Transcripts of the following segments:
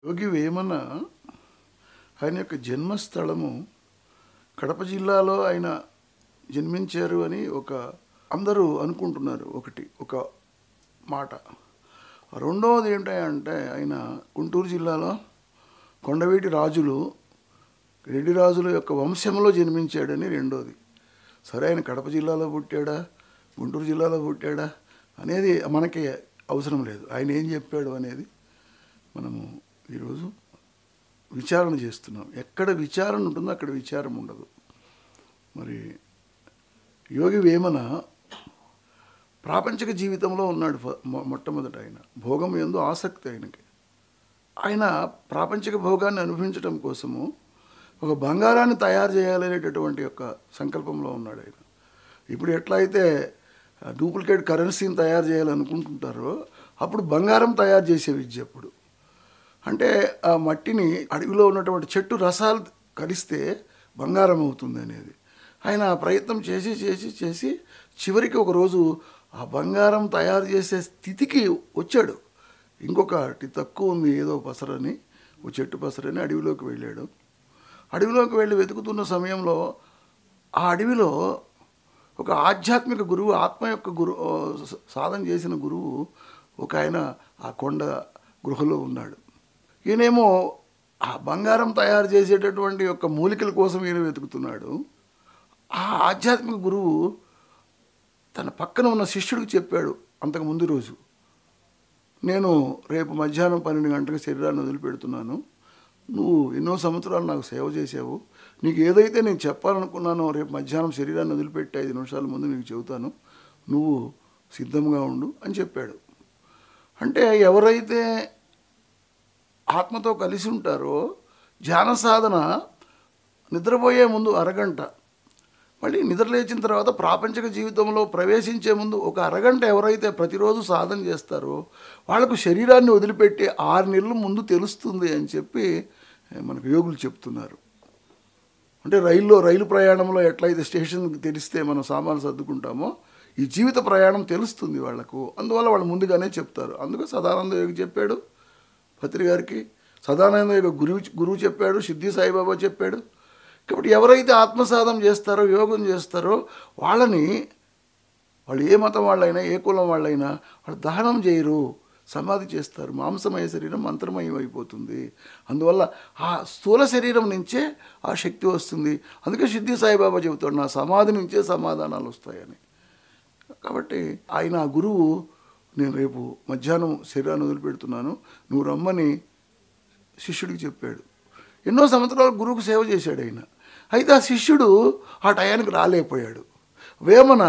యోగి వేమన ఆయన యొక్క జన్మస్థలము కడప జిల్లాలో ఆయన జన్మించారు అని అందరూ అనుకుంటున్నారు. ఒక మాట. రెండవది ఏంటంటే ఆయన గుంటూరు జిల్లాలో కొండవీటి రెడ్డి రాజుల యొక్క వంశంలో జన్మించాడని రెండోది. సరే, ఆయన కడప జిల్లాలో పుట్టాడా, గుంటూరు జిల్లాలో పుట్టాడా అనేది మనకి అవసరం లేదు. ఆయన ఏం చెప్పాడు అనేది మనము ఈరోజు విచారణ చేస్తున్నాం. ఎక్కడ విచారణ ఉంటుందో అక్కడ విచారం ఉండదు. మరి యోగి వేమన ప్రాపంచిక జీవితంలో ఉన్నాడు. మొట్టమొదట ఆయన భోగం యందు ఆసక్తి ఆయన ప్రాపంచిక భోగాన్ని అనుభవించడం కోసము ఒక బంగారాన్ని తయారు చేయాలనేటటువంటి యొక్క సంకల్పంలో ఉన్నాడు ఆయన. ఇప్పుడు ఎట్లయితే డూప్లికేట్ కరెన్సీని తయారు చేయాలనుకుంటుంటారో అప్పుడు బంగారం తయారు చేసే విద్య. అప్పుడు అంటే ఆ మట్టిని అడవిలో ఉన్నటువంటి చెట్టు రసాలు కలిస్తే బంగారం అవుతుంది అనేది ఆయన ప్రయత్నం చేసి చేసి చేసి చివరికి ఒకరోజు ఆ బంగారం తయారు చేసే స్థితికి వచ్చాడు. ఇంకొకటి తక్కువ ఉంది, ఏదో పసరని, ఓ చెట్టు పసరని అడవిలోకి వెళ్ళాడు. అడవిలోకి వెళ్ళి వెతుకుతున్న సమయంలో ఆ అడవిలో ఒక ఆధ్యాత్మిక గురువు, ఆత్మ యొక్క సాధన చేసిన గురువు ఒక ఆయన ఆ కొండ గృహలో ఉన్నాడు. ఈయనేమో ఆ బంగారం తయారు చేసేటటువంటి యొక్క మూలికల కోసం ఈయన వెతుకుతున్నాడు. ఆ ఆధ్యాత్మిక గురువు తన పక్కన ఉన్న శిష్యుడికి చెప్పాడు అంతకుముందు రోజు, నేను రేపు మధ్యాహ్నం 12 గంటలకు శరీరాన్ని వదిలిపెడుతున్నాను. నువ్వు ఎన్నో సంవత్సరాలు నాకు సేవ చేసావు. నీకు ఏదైతే నేను చెప్పాలనుకున్నానో రేపు మధ్యాహ్నం శరీరాన్ని వదిలిపెట్టి 5 నిమిషాల ముందు నీకు చెబుతాను, నువ్వు సిద్ధంగా ఉండు అని చెప్పాడు. అంటే ఎవరైతే ఆత్మతో కలిసి ఉంటారో ధ్యాన సాధన నిద్రపోయే ముందు అరగంట, మళ్ళీ నిద్రలేచిన తర్వాత ప్రాపంచిక జీవితంలో ప్రవేశించే ముందు ఒక అరగంట ఎవరైతే ప్రతిరోజు సాధన చేస్తారో వాళ్ళకు శరీరాన్ని వదిలిపెట్టి 6 నెలల ముందు తెలుస్తుంది అని చెప్పి మనకు యోగులు చెప్తున్నారు. అంటే రైలు ప్రయాణంలో ఎట్లయితే స్టేషన్కి తెలిస్తే మనం సామాన్లు సర్దుకుంటామో ఈ జీవిత ప్రయాణం తెలుస్తుంది వాళ్లకు. అందువల్ల వాళ్ళు ముందుగానే చెప్తారు. అందుకే సదానంద యోగి చెప్పాడు పత్రి గారికి, సదానంద యోగి గురువు చెప్పాడు, సిద్ధి సాయిబాబా చెప్పాడు. కాబట్టి ఎవరైతే ఆత్మసాధన చేస్తారో, యోగం చేస్తారో వాళ్ళు ఏ మతం వాళ్ళైనా, ఏ కులం వాళ్ళైనా వాళ్ళు దహనం చేయరు, సమాధి చేస్తారు. మాంసమయ శరీరం మంత్రమయం అయిపోతుంది. అందువల్ల ఆ స్థూల శరీరం నుంచే ఆ శక్తి వస్తుంది. అందుకే సిద్ధి సాయిబాబా చెబుతాడు, నా సమాధి నుంచే సమాధానాలు వస్తాయని. కాబట్టి ఆయన ఆ గురువు, నేను రేపు మధ్యాహ్నం శరీరాన్ని వదిలిపెడుతున్నాను, నువ్వు రమ్మని శిష్యుడికి చెప్పాడు. ఎన్నో సంవత్సరాలు గురువుకు సేవ చేశాడు ఆయన. అయితే ఆ శిష్యుడు ఆ టయానికి రాలేకపోయాడు. వేమన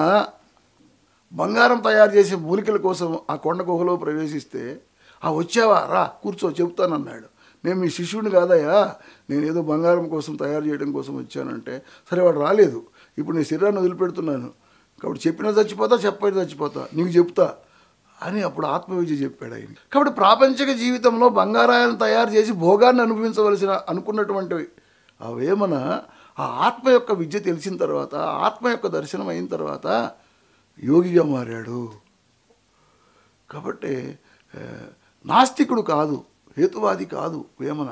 బంగారం తయారు చేసే మూలికల కోసం ఆ కొండ గుహలో ప్రవేశిస్తే, వచ్చావా, రా కూర్చో చెప్తానన్నాడు. నేను మీ శిష్యుడిని కాదయ్యా, నేను ఏదో బంగారం కోసం తయారు చేయడం కోసం వచ్చానంటే, సరే వాడు రాలేదు, ఇప్పుడు నేను శరీరాన్ని వదిలిపెడుతున్నాను, కాబట్టి చెప్పినా చచ్చిపోతా, చెప్పైనా చచ్చిపోతా, నీకు చెప్తా అని అప్పుడు ఆత్మవిద్య చెప్పాడు ఆయన. కాబట్టి ప్రాపంచిక జీవితంలో బంగారాన్ని తయారు చేసి భోగాన్ని అనుకున్నటువంటి ఆ వేమన ఆ ఆత్మ యొక్క విద్య తెలిసిన తర్వాత, ఆత్మ యొక్క దర్శనం అయిన తర్వాత యోగిగా మారాడు. కాబట్టి నాస్తికుడు కాదు, హేతువాది కాదు వేమన,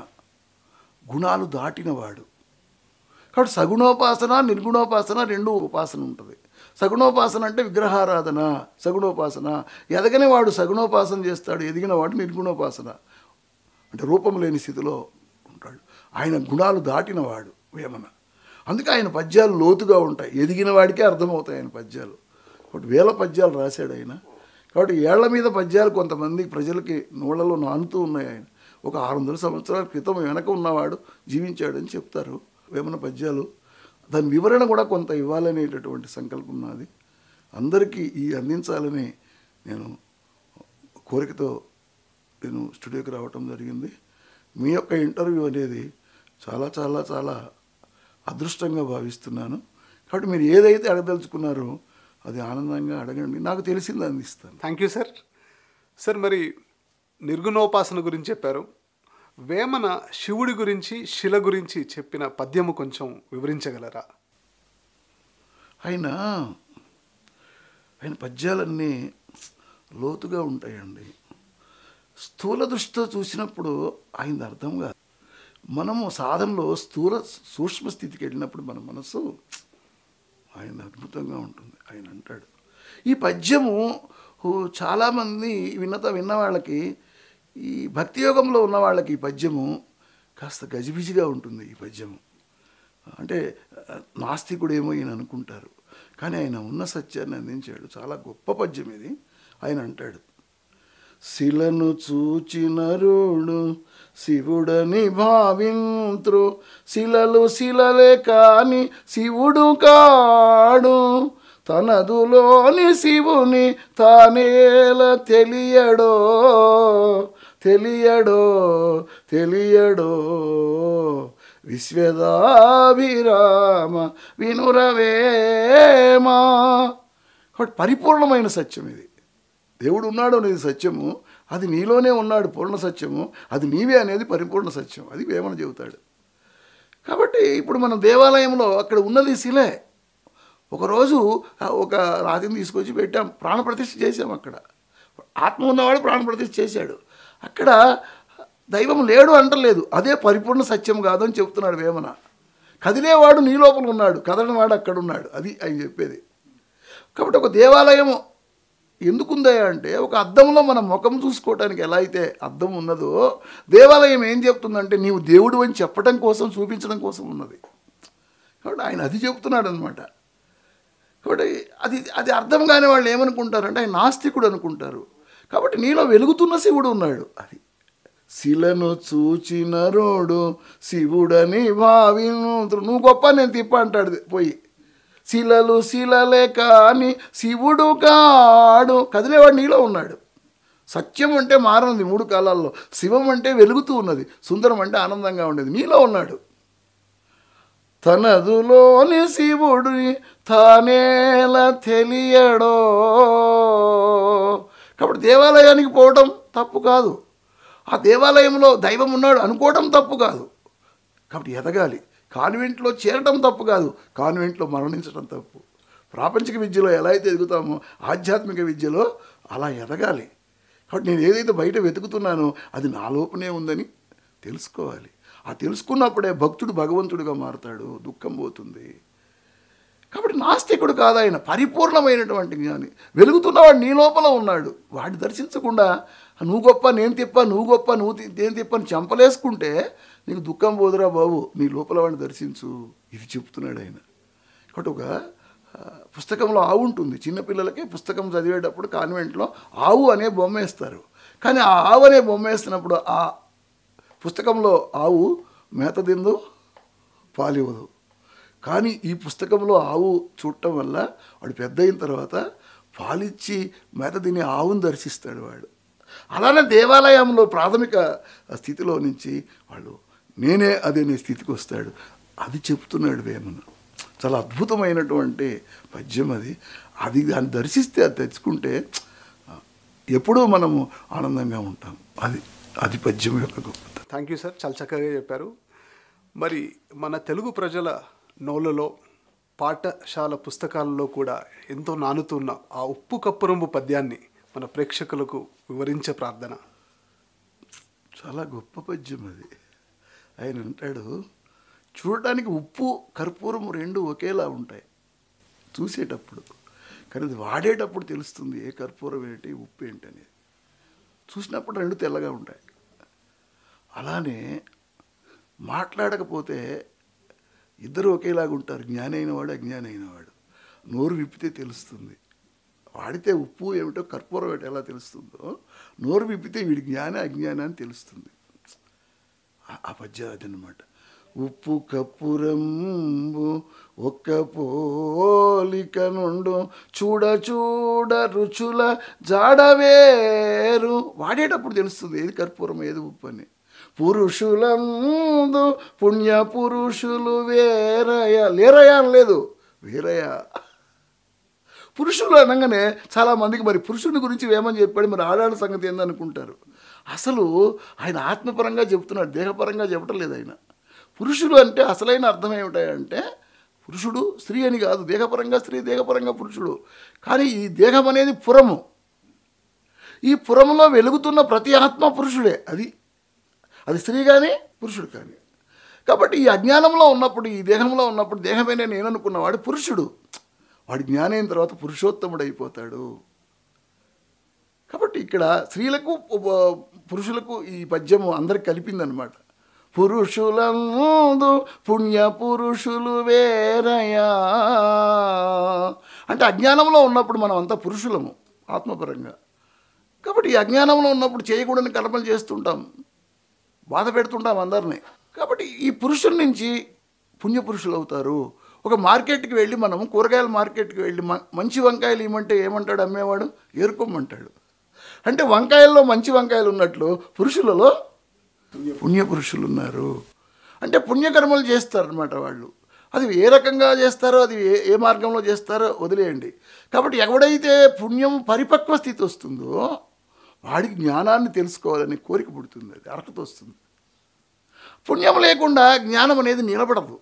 గుణాలు దాటినవాడు. కాబట్టి సగుణోపాసన, నిర్గుణోపాసన రెండు ఉపాసన ఉంటుంది. సగుణోపాసన అంటే విగ్రహారాధన, సగుణోపాసన. ఎదగని వాడు సగుణోపాసన చేస్తాడు, ఎదిగిన వాడు నిర్గుణోపాసన అంటే రూపం లేని స్థితిలో ఉంటాడు. ఆయన గుణాలు దాటినవాడు వేమన. అందుకే ఆయన పద్యాలు లోతుగా ఉంటాయి, ఎదిగిన వాడికే అర్థమవుతాయి ఆయన పద్యాలు. కాబట్టి 1000 పద్యాలు రాశాడు ఆయన. కాబట్టి ఏళ్ల మీద పద్యాలు కొంతమంది ప్రజలకి నోళ్లలో నానుతూ ఉన్నాయి. ఆయన ఒక 600 సంవత్సరాల క్రితం వెనక ఉన్నవాడు జీవించాడని చెప్తారు వేమన పద్యాలు. దాని వివరణ కూడా కొంత ఇవ్వాలనేటటువంటి సంకల్పం నాది. అందరికీ అందించాలని నేను కోరికతో నేను స్టూడియోకి రావటం జరిగింది. మీ యొక్క ఇంటర్వ్యూ అనేది చాలా చాలా చాలా అదృష్టంగా భావిస్తున్నాను. కాబట్టి మీరు ఏదైతే అడగదలుచుకున్నారో అది ఆనందంగా అడగండి, నాకు తెలిసింది అందిస్తాను. Thank you sir. సార్, మరి నిర్గుణోపాసన గురించి చెప్పారు. వేమన శివుడి గురించి, శిల గురించి చెప్పిన పద్యము కొంచెం వివరించగలరా? ఆయన పద్యాలన్నీ లోతుగా ఉంటాయండి. స్థూల దృష్టితో చూసినప్పుడు ఆయనది అర్థం కాదు. మనము సాధనలో సూక్ష్మ స్థితికి వెళ్ళినప్పుడు మన మనసు ఆయన అద్భుతంగా ఉంటుంది. ఆయన అంటాడు ఈ పద్యము చాలామంది విన్న వాళ్ళకి, ఈ భక్తి యోగంలో ఉన్న వాళ్ళకి ఈ పద్యము కాస్త గజిబిజిగా ఉంటుంది. ఈ పద్యము అంటే నాస్తికుడేమో ఈయన అనుకుంటారు, కానీ ఆయన ఉన్న సత్యాన్ని అందించాడు. చాలా గొప్ప పద్యం ఇది. ఆయన అంటాడు, శిలను చూచిన రోడు శివుడని భావింత్రు, శిలలు శిలలే కాని శివుడు కాడు, తనదులోని శివుని తానేల తెలియడో తెలియడో తెలియడో, విశ్వదాభిరామ వినురవేమా. కాబట్టి పరిపూర్ణమైన సత్యం ఇది. దేవుడు ఉన్నాడు అనేది సత్యము, అది నీలోనే ఉన్నాడు పూర్ణ సత్యము, అది నీవే అనేది పరిపూర్ణ సత్యం. అది వేమన చెబుతాడు. కాబట్టి ఇప్పుడు మనం దేవాలయంలో అక్కడ ఉన్నది శిలే. ఒకరోజు ఒక రాతిని తీసుకొచ్చి పెట్టాం, ప్రాణప్రతిష్ఠ చేసాం. అక్కడ ఆత్మ ఉన్నవాడు ప్రాణప్రతిష్ఠ చేశాడు. అక్కడ దైవం లేడు అంటలేదు, అదే పరిపూర్ణ సత్యం కాదని చెప్తున్నాడు వేమన. కదిలేవాడు నీ లోపల ఉన్నాడు, కదలనివాడు అక్కడ ఉన్నాడు, అది ఆయన చెప్పేది. కాబట్టి ఒక దేవాలయం ఎందుకుందా అంటే, ఒక అద్దంలో మన ముఖం చూసుకోవటానికి ఎలా అయితే అద్దం ఉన్నదో, దేవాలయం ఏం చెప్తుందంటే నీవు దేవుడు అని చెప్పడం కోసం, చూపించడం కోసం ఉన్నది. కాబట్టి ఆయన అది చెప్తున్నాడు అనమాట. కాబట్టి అది అర్థం కాని వాళ్ళు ఏమనుకుంటారంటే ఆయన నాస్తికుడు అనుకుంటారు. కాబట్టి నీలో వెలుగుతున్న శివుడు ఉన్నాడు. అది శిలను చూచిన రోడు శివుడని భావిను, నువ్వు గొప్ప నేను తిప్ప అంటాడు పోయి. శిలలు శిలలే కాని శివుడు కాడు, కదిలేవాడు నీలో ఉన్నాడు. సత్యం అంటే మారనుంది 3 కాలాల్లో, శివం అంటే వెలుగుతూ ఉన్నది, సుందరం అంటే ఆనందంగా ఉండేది, నీలో ఉన్నాడు. తనదులోని శివుడిని తానేల తెలియడో. కాబట్టి దేవాలయానికి పోవడం తప్పు కాదు, ఆ దేవాలయంలో దైవం ఉన్నాడు అనుకోవడం తప్పు కాదు. కాబట్టి ఎదగాలి. కాన్వెంట్లో చేరటం తప్పు కాదు, కాన్వెంట్లో మరణించడం తప్పు. ప్రాపంచిక విద్యలో ఎలా అయితే ఎదుగుతామో ఆధ్యాత్మిక విద్యలో అలా ఎదగాలి. కాబట్టి నేను ఏదైతే బయట వెతుకుతున్నానో అది నా లోపనే ఉందని తెలుసుకోవాలి. ఆ తెలుసుకున్నప్పుడే భక్తుడు భగవంతుడిగా మారుతాడు, దుఃఖం పోతుంది. కాబట్టి నాస్తికుడు కాదు ఆయన, పరిపూర్ణమైనటువంటి జ్ఞాని. వెలుగుతున్నవాడు నీ లోపల ఉన్నాడు. వాడిని దర్శించకుండా నువ్వు గొప్ప నేను తిప్ప, నువ్వు గొప్ప నేను తిప్పని చంపలేసుకుంటే నీకు దుఃఖం పోదురా బాబు, నీ లోపల వాడిని దర్శించు. ఇది చెప్తున్నాడు ఆయన. కాబట్టి ఒక పుస్తకంలో ఆవు ఉంటుంది. చిన్నపిల్లలకి పుస్తకం చదివేటప్పుడు కాన్వెంట్లో ఆవు అనే బొమ్మ వేస్తారు. కానీ ఆ ఆవు అనే బొమ్మ వేస్తున్నప్పుడు ఆ పుస్తకంలో ఆవు మేత తిందు, పాలివ్వదు. కానీ ఈ పుస్తకంలో ఆవు చూడటం వల్ల వాడు పెద్ద అయిన తర్వాత పాలిచ్చి మేత తినే ఆవును దర్శిస్తాడు వాడు. అలానే దేవాలయంలో ప్రాథమిక స్థితిలో నుంచి వాళ్ళు నేనే అదే నీ స్థితికి వస్తాడు. అది చెప్తున్నాడు వేమన. చాలా అద్భుతమైనటువంటి పద్యం అది. దాన్ని దర్శిస్తే, అది తెచ్చుకుంటే ఎప్పుడూ మనము ఆనందంగా ఉంటాం. అది పద్యం యొక్క గొప్పతనం. థ్యాంక్ యూ సార్, చాలా చక్కగా చెప్పారు. మరి మన తెలుగు ప్రజల నోళ్ళలో, పాఠశాల పుస్తకాలలో కూడా ఎంతో నానుతున్న ఆ ఉప్పు కప్పురంబు పద్యాన్ని మన ప్రేక్షకులకు వివరించే ప్రార్థన. చాలా గొప్ప పద్యం అది. ఆయన అంటాడు, చూడటానికి ఉప్పు కర్పూరం 2 ఒకేలా ఉంటాయి చూసేటప్పుడు, కానీ అది వాడేటప్పుడు తెలుస్తుంది ఏ కర్పూరం ఏంటి, ఉప్పు ఏంటి అనేది. చూసినప్పుడు 2 తెల్లగా ఉంటాయి. అలానే మాట్లాడకపోతే ఇద్దరు ఒకేలాగా ఉంటారు, జ్ఞాని అయినవాడు అజ్ఞాని అయినవాడు. నోరు విప్పితే తెలుస్తుంది. వాడితే ఉప్పు ఏమిటో కర్పూరం ఏమిటో ఎలా తెలుస్తుందో, నోరు విప్పితే వీడి జ్ఞాని అజ్ఞాని అని తెలుస్తుంది. ఆ పద్యం అదనమాట. ఉప్పు కప్పురంబు ఒక్క పోలిక నుండు, చూడ చూడ రుచుల జాడవేరు. వాడేటప్పుడు తెలుస్తుంది ఏది కర్పూరం ఏది ఉప్పు అని. పురుషులందు పుణ్య పురుషులు వేరయ, లేరయ అనలేదు, వేరయ. పురుషులు అనగానే చాలామందికి మరి పురుషుని గురించి ఏమని చెప్పాడు, మరి ఆడాళ్ళ సంగతి ఏందనుకుంటారు. అసలు ఆయన ఆత్మపరంగా చెప్తున్నాడు, దేహపరంగా చెప్పటం లేదు ఆయన. పురుషులు అంటే అసలైన అర్థం ఏమిటాయంటే, పురుషుడు స్త్రీ అని కాదు, దేహపరంగా స్త్రీ, దేహపరంగా పురుషుడు. కానీ ఈ దేహం అనేది పురము. ఈ పురంలో వెలుగుతున్న ప్రతి ఆత్మ పురుషుడే, అది స్త్రీ కానీ పురుషుడు కానీ. కాబట్టి ఈ అజ్ఞానంలో ఉన్నప్పుడు, ఈ దేహంలో ఉన్నప్పుడు దేహమేనే నేను అనుకున్నవాడు పురుషుడు. వాడి జ్ఞానైన తర్వాత పురుషోత్తముడు అయిపోతాడు. కాబట్టి ఇక్కడ స్త్రీలకు పురుషులకు ఈ పద్యము అందరికి కలిపిందనమాట. పురుషులందు పుణ్య పురుషులు వేరయా అంటే అజ్ఞానంలో ఉన్నప్పుడు మనం అంతా పురుషులము ఆత్మపరంగా. కాబట్టి ఈ అజ్ఞానంలో ఉన్నప్పుడు చేయకూడని కర్మలు చేస్తుంటాం, బాధ పెడుతుంటాం అందరినీ. కాబట్టి ఈ పురుషుల నుంచి పుణ్యపురుషులు అవుతారు. ఒక మార్కెట్కి వెళ్ళి మనం కూరగాయల మార్కెట్కి వెళ్ళి మంచి వంకాయలు ఇవ్వమంటే ఏమంటాడు అమ్మేవాడు? ఏరుకోమంటాడు. అంటే వంకాయల్లో మంచి వంకాయలు ఉన్నట్లు పురుషులలో పుణ్యపురుషులు ఉన్నారు. అంటే పుణ్యకర్మలు చేస్తారనమాట వాళ్ళు. అది ఏ రకంగా చేస్తారో, అది ఏ మార్గంలో చేస్తారో వదిలేయండి. కాబట్టి ఎవడైతే పుణ్యం పరిపక్వ స్థితి వస్తుందో వాడికి జ్ఞానాన్ని తెలుసుకోవాలని కోరిక పుడుతుంది, అది అర్హత వస్తుంది. పుణ్యం లేకుండా జ్ఞానం అనేది నిలబడదు.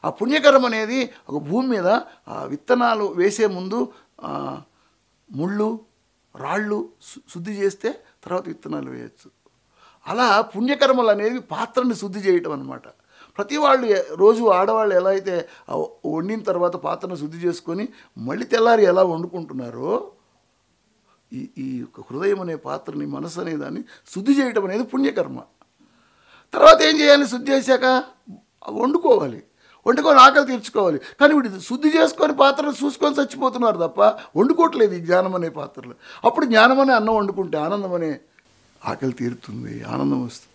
ఆ పుణ్యకర్మ అనేది ఒక భూమి మీద విత్తనాలు వేసే ముందు ముళ్ళు రాళ్ళు శుద్ధి చేస్తే తర్వాత విత్తనాలు వేయచ్చు. అలా పుణ్యకర్మలు అనేవి పాత్రని శుద్ధి చేయటం అన్నమాట. ప్రతి వాళ్ళు రోజు ఆడవాళ్ళు ఎలా అయితే వండిన తర్వాత పాత్రను శుద్ధి చేసుకొని మళ్ళీ తెల్లారి ఎలా వండుకుంటున్నారో ఈ హృదయం అనే పాత్రని, మనసు అనే దాన్ని శుద్ధి చేయటం అనేది పుణ్యకర్మ. తర్వాత ఏం చేయాలి? శుద్ధి చేశాక వండుకోవాలి, వండుకొని ఆకలి తీర్చుకోవాలి. కానీ వీడు శుద్ధి చేసుకొని పాత్రలు చూసుకొని చచ్చిపోతున్నారు తప్ప వండుకోవట్లేదు ఈ జ్ఞానం అనే పాత్రలు. అప్పుడు జ్ఞానం అనే అన్నం వండుకుంటే ఆనందం అనే ఆకలి తీరుతుంది, ఆనందం వస్తుంది.